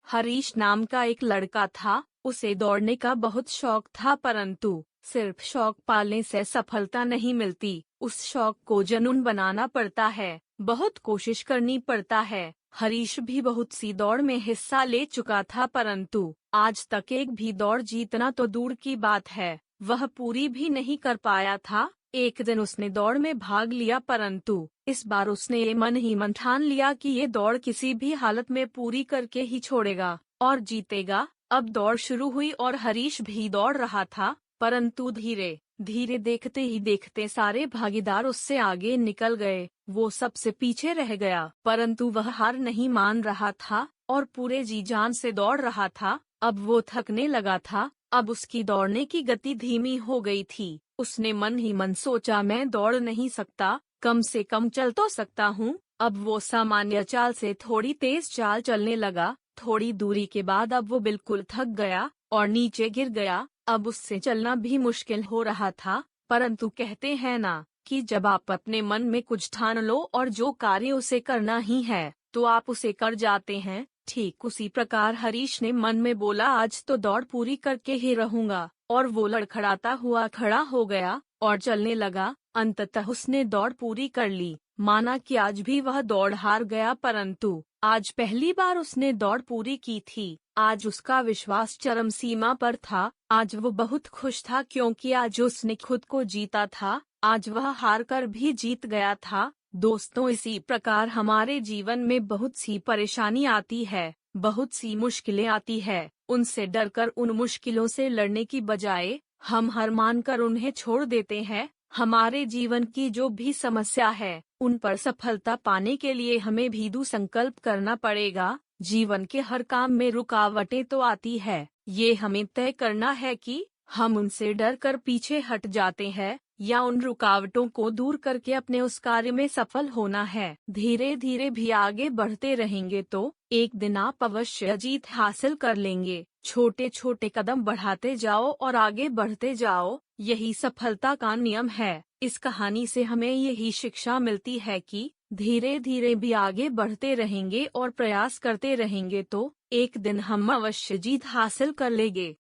हरीश नाम का एक लड़का था। उसे दौड़ने का बहुत शौक था, परंतु सिर्फ शौक पालने से सफलता नहीं मिलती। उस शौक को जुनून बनाना पड़ता है, बहुत कोशिश करनी पड़ता है। हरीश भी बहुत सी दौड़ में हिस्सा ले चुका था, परंतु आज तक एक भी दौड़ जीतना तो दूर की बात है, वह पूरी भी नहीं कर पाया था। एक दिन उसने दौड़ में भाग लिया, परंतु इस बार उसने ये मन ही मन ठान लिया कि ये दौड़ किसी भी हालत में पूरी करके ही छोड़ेगा और जीतेगा। अब दौड़ शुरू हुई और हरीश भी दौड़ रहा था, परंतु धीरे धीरे देखते ही देखते सारे भागीदार उससे आगे निकल गए। वो सबसे पीछे रह गया, परंतु वह हार नहीं मान रहा था और पूरे जी जान से दौड़ रहा था। अब वो थकने लगा था, अब उसकी दौड़ने की गति धीमी हो गई थी। उसने मन ही मन सोचा, मैं दौड़ नहीं सकता, कम से कम चल तो सकता हूँ। अब वो सामान्य चाल से थोड़ी तेज चाल चलने लगा। थोड़ी दूरी के बाद अब वो बिल्कुल थक गया और नीचे गिर गया। अब उससे चलना भी मुश्किल हो रहा था, परंतु कहते हैं ना कि जब आप अपने मन में कुछ ठान लो और जो कार्य उसे करना ही है, तो आप उसे कर जाते हैं। ठीक उसी प्रकार हरीश ने मन में बोला, आज तो दौड़ पूरी करके ही रहूंगा, और वो लड़खड़ाता हुआ खड़ा हो गया और चलने लगा। अंततः उसने दौड़ पूरी कर ली। माना कि आज भी वह दौड़ हार गया, परंतु आज पहली बार उसने दौड़ पूरी की थी। आज उसका विश्वास चरम सीमा पर था। आज वो बहुत खुश था, क्योंकि आज उसने खुद को जीता था। आज वह हार कर भी जीत गया था। दोस्तों, इसी प्रकार हमारे जीवन में बहुत सी परेशानी आती है, बहुत सी मुश्किलें आती है। उनसे डरकर उन मुश्किलों से लड़ने की बजाय हम हार मानकर उन्हें छोड़ देते हैं। हमारे जीवन की जो भी समस्या है, उन पर सफलता पाने के लिए हमें भी दृढ़ संकल्प करना पड़ेगा। जीवन के हर काम में रुकावटें तो आती है, ये हमें तय करना है कि हम उनसे डरकर पीछे हट जाते हैं या उन रुकावटों को दूर करके अपने उस कार्य में सफल होना है। धीरे धीरे भी आगे बढ़ते रहेंगे तो एक दिन आप अवश्य जीत हासिल कर लेंगे। छोटे छोटे कदम बढ़ाते जाओ और आगे बढ़ते जाओ, यही सफलता का नियम है। इस कहानी से हमें यही शिक्षा मिलती है कि धीरे धीरे भी आगे बढ़ते रहेंगे और प्रयास करते रहेंगे तो एक दिन हम अवश्य जीत हासिल कर लेंगे।